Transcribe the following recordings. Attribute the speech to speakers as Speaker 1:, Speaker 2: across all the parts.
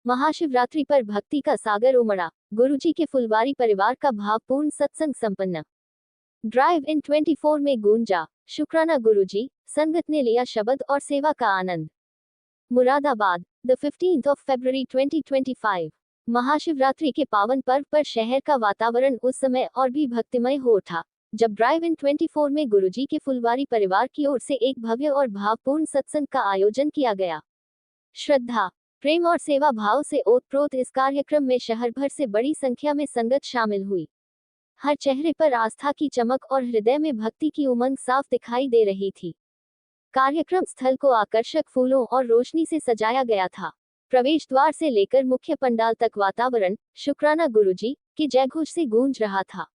Speaker 1: महाशिवरात्रि पर भक्ति का सागर उमड़ा, गुरुजी के फुलवारी परिवार का भावपूर्ण सत्संग संपन्न। ड्राइव इन 24 में गूंजा शुक्राना गुरुजी, संगत ने लिया शब्द और सेवा का आनंद। Moradabad, the 15th of February 2025। Mahashivratri के पावन पर्व पर शहर का वातावरण उस समय और भी भक्तिमय हो उठा, जब ड्राइव इन 24 में गुरुजी के फुलवारी परिवार की ओर से एक भव्य और भावपूर्ण सत्संग का आयोजन किया गया। श्रद्धा, प्रेम और सेवा भाव से ओतप्रोत इस कार्यक्रम में शहर भर से बड़ी संख्या में संगत शामिल हुई। हर चेहरे पर आस्था की चमक और हृदय में भक्ति की उमंग साफ दिखाई दे रही थी। कार्यक्रम स्थल को आकर्षक फूलों और रोशनी से सजाया गया था। प्रवेश द्वार से लेकर मुख्य पंडाल तक वातावरण शुक्राना गुरुजी के जयघोष से गूंज रहा था।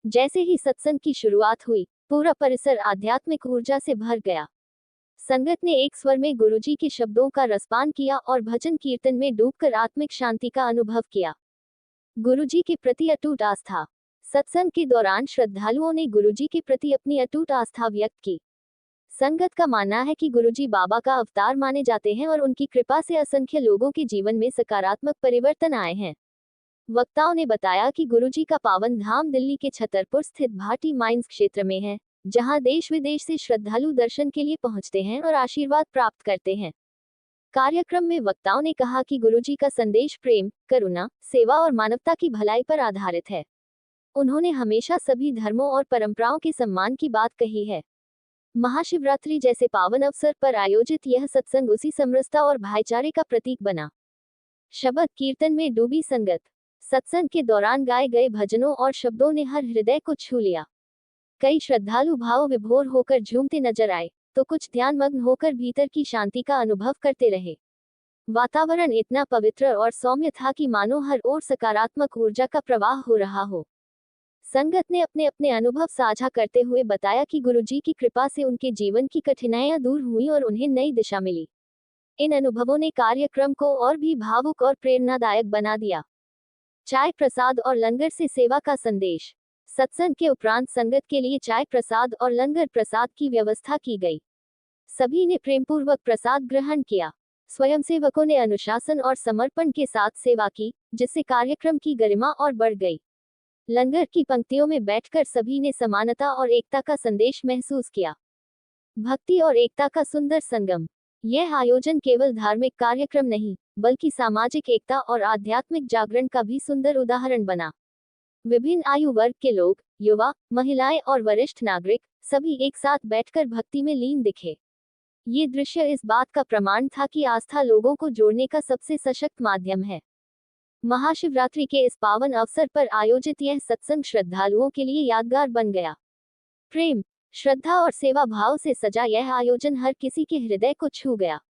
Speaker 1: जैसे ही सत्संग की शुरुआत हुई, पूरा परिसर आध्यात्मिक ऊर्जा से भर गया। संगत ने एक स्वर में गुरुजी के शब्दों का रसपान किया और भजन कीर्तन में डूबकर आत्मिक शांति का अनुभव किया। गुरुजी के प्रति अटूट आस्था। सत्संग के दौरान श्रद्धालुओं ने गुरुजी के प्रति अपनी अटूट आस्था व्यक्त की। संगत का मानना है कि गुरुजी बाबा का अवतार माने जाते हैं और उनकी कृपा से असंख्य लोगों के जीवन में सकारात्मक परिवर्तन आए हैं। वक्ताओं ने बताया कि गुरुजी का पावन धाम दिल्ली के छतरपुर स्थित भाटी माइंस क्षेत्र में है, जहां देश विदेश से श्रद्धालु दर्शन के लिए पहुंचते हैं और आशीर्वाद प्राप्त करते हैं। कार्यक्रम में वक्ताओं ने कहा कि गुरुजी का संदेश प्रेम, करुणा, सेवा और मानवता की भलाई पर आधारित है। उन्होंने हमेशा सभी धर्मों और परंपराओं के सम्मान की बात कही है। महाशिवरात्रि जैसे पावन अवसर पर आयोजित यह सत्संग उसी समरसता और भाईचारे का प्रतीक बना। शब्द कीर्तन में डूबी संगत। सत्संग के दौरान गाए गए भजनों और शब्दों ने हर हृदय को छू लिया। कई श्रद्धालु भाव विभोर होकर झूमते नजर आए, तो कुछ ध्यानमग्न होकर भीतर की शांति का अनुभव करते रहे। वातावरण इतना पवित्र और सौम्य था कि मानो हर ओर सकारात्मक ऊर्जा का प्रवाह हो रहा हो। संगत ने अपने अपने अनुभव साझा करते हुए बताया कि गुरुजी की कृपा से उनके जीवन की कठिनाइयां दूर हुई और उन्हें नई दिशा मिली। इन अनुभवों ने कार्यक्रम को और भी भावुक और प्रेरणादायक बना दिया। चाय प्रसाद और लंगर से सेवा का संदेश। सत्संग के उपरांत संगत के लिए चाय प्रसाद और लंगर प्रसाद की व्यवस्था की गई। सभी ने प्रेमपूर्वक प्रसाद ग्रहण किया। स्वयंसेवकों ने अनुशासन और समर्पण के साथ सेवा की, जिससे कार्यक्रम की गरिमा और बढ़ गई। लंगर की पंक्तियों में बैठकर सभी ने समानता और एकता का संदेश महसूस किया। भक्ति और एकता का सुंदर संगम। यह आयोजन केवल धार्मिक कार्यक्रम नहीं, बल्कि सामाजिक एकता और आध्यात्मिक जागरण का भी सुंदर उदाहरण बना। विभिन्न आयु वर्ग के लोग, युवा, महिलाएं और वरिष्ठ नागरिक, सभी एक साथ बैठकर भक्ति में लीन दिखे। ये दृश्य इस बात का प्रमाण था कि आस्था लोगों को जोड़ने का सबसे सशक्त माध्यम है। महाशिवरात्रि के इस पावन अवसर पर आयोजित यह सत्संग श्रद्धालुओं के लिए यादगार बन गया। प्रेम, श्रद्धा और सेवा भाव से सजा यह आयोजन हर किसी के हृदय को छू गया।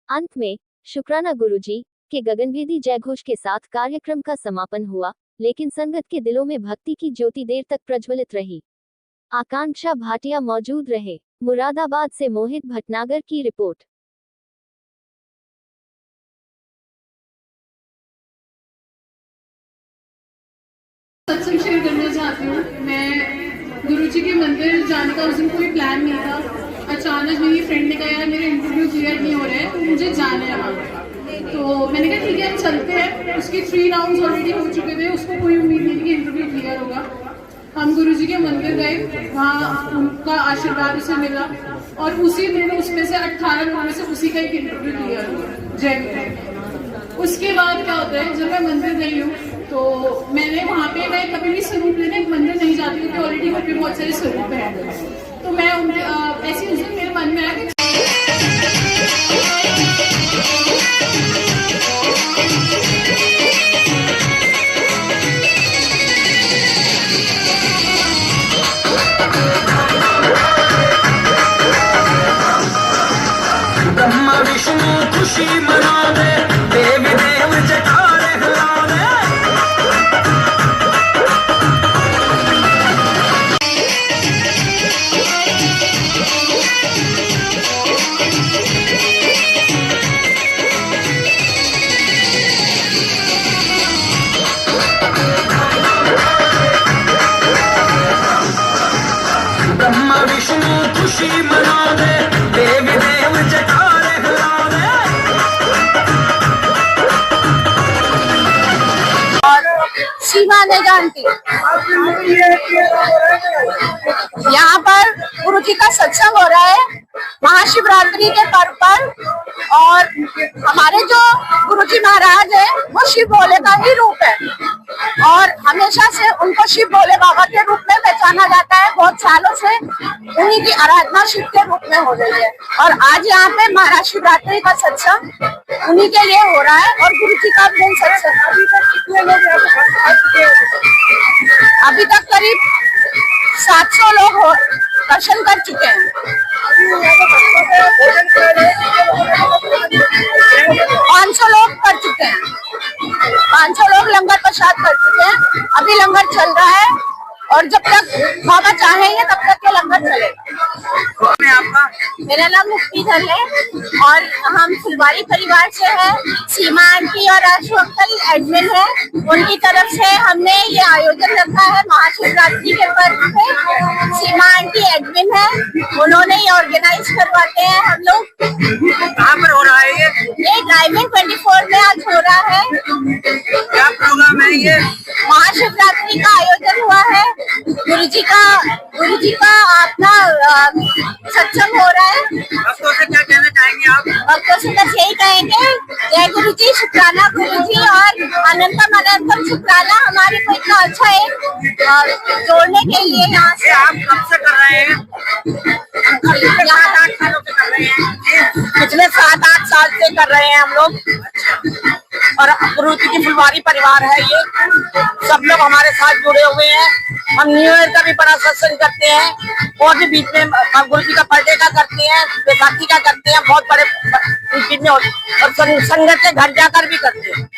Speaker 1: अंत में शुक्राना गुरुजी के गगनभेदी जयघोष के साथ कार्यक्रम का समापन हुआ, लेकिन संगत के दिलों में भक्ति की ज्योति देर तक प्रज्वलित रही। आकांक्षा भाटिया मौजूद रहे। मुरादाबाद से मोहित भटनागर की रिपोर्ट।
Speaker 2: सत्संग शेयर करना चाहती हूँ। मैं गुरुजी के मंदिर जाने का उस दिन कोई प्लान नहीं था। अचानक मेरी फ्रेंड ने कहा यार मेरे इंटरव्यू क्लियर नहीं हो रहे हैं, तो मुझे जाना है वहाँ। तो मैंने कहा ठीक है हम चलते हैं। उसके 3 राउंड्स ऑलरेडी हो चुके थे, उसको कोई उम्मीद नहीं थी कि इंटरव्यू क्लियर होगा। हम गुरुजी के मंदिर गए, वहाँ उनका आशीर्वाद उसे मिला और उसी दिन उसमें से 18 लोगों में से उसी का एक इंटरव्यू क्लियर हुआ। जय। उसके बाद क्या होता है, जब मैं मंदिर गई हूँ तो मैंने वहाँ पे, मैं कभी भी स्वरूप लेने मंदिर नहीं जाती क्योंकि ऑलरेडी वहाँ पे बहुत सारे स्वरूप हैं। तो मैं उनके ऐसी उस दिन मेरे मन में आया कि
Speaker 3: ब्रह्मा विष्णु खुशी मनावे, देवी देव जटारे हिलावे।
Speaker 4: नहीं जानती। यहाँ पर गुरु जी का सत्संग हो रहा है महाशिवरात्रि के पर्व पर, और हमारे जो गुरु जी महाराज है वो शिव भोले का ही रूप है, और हमेशा से उनको शिव भोले बाबा के रूप में पहचाना जाता है। बहुत सालों से उन्हीं की आराधना शिव के रूप में हो रही है, और आज यहाँ पे महाशिवरात्रि का सत्संग उन्हीं के लिए हो रहा है, और गुरु जी का मेन सत्संग। अभी तक करीब 700 लोग दर्शन कर चुके हैं। 500 लोग कर चुके हैं, 500 लोग लंगर प्रसाद कर चुके हैं। अभी लंगर चल रहा है, और जब तक बाबा चाहेंगे तब तक ये लंगर चलेगा। मेरा नाम मुक्तिधर है, और हम फुलवारी परिवार से हैं। सीमा आंटी और आशु अंकल एडमिन है, उनकी तरफ से हमने ये आयोजन रखा है महाशिवरात्रि के पर्व पे। सीमा आंटी एडमिन है, उन्होंने ये ऑर्गेनाइज करवाते हैं। हम लोग
Speaker 3: कहाँ पर हो रहा है ये
Speaker 4: ड्राइविंग 24 में आज हो रहा है।
Speaker 3: क्या प्रोग्राम है ये?
Speaker 4: महाशिवरात्रि का आयोजन हुआ है। गुरु जी का अपना सत्संग हो रहा है।
Speaker 3: भक्तों से क्या कहना चाहेंगे आप?
Speaker 4: भक्तों से बस यही कहेंगे, जय गुरु जी, शुक्राना गुरु जी, और अनंतम अनंतम शुक्राना हमारे को इतना अच्छा है जोड़ने के लिए। यहाँ से
Speaker 3: आप कब से कर रहे हैं?
Speaker 4: 7-8 सालों से कर रहे हैं, पिछले 7-8 साल से कर रहे हैं हम लोग, और गुरु जी की फुलवारी परिवार है ये। सब लोग हमारे साथ जुड़े हुए हैं। हम न्यू ईयर का भी बड़ा सत्संग करते हैं, और भी बीच में गुरु जी का बर्थडे का करते हैं, बैसाखी का करते हैं, बहुत बड़े में, और संगत के घर जाकर भी करते हैं।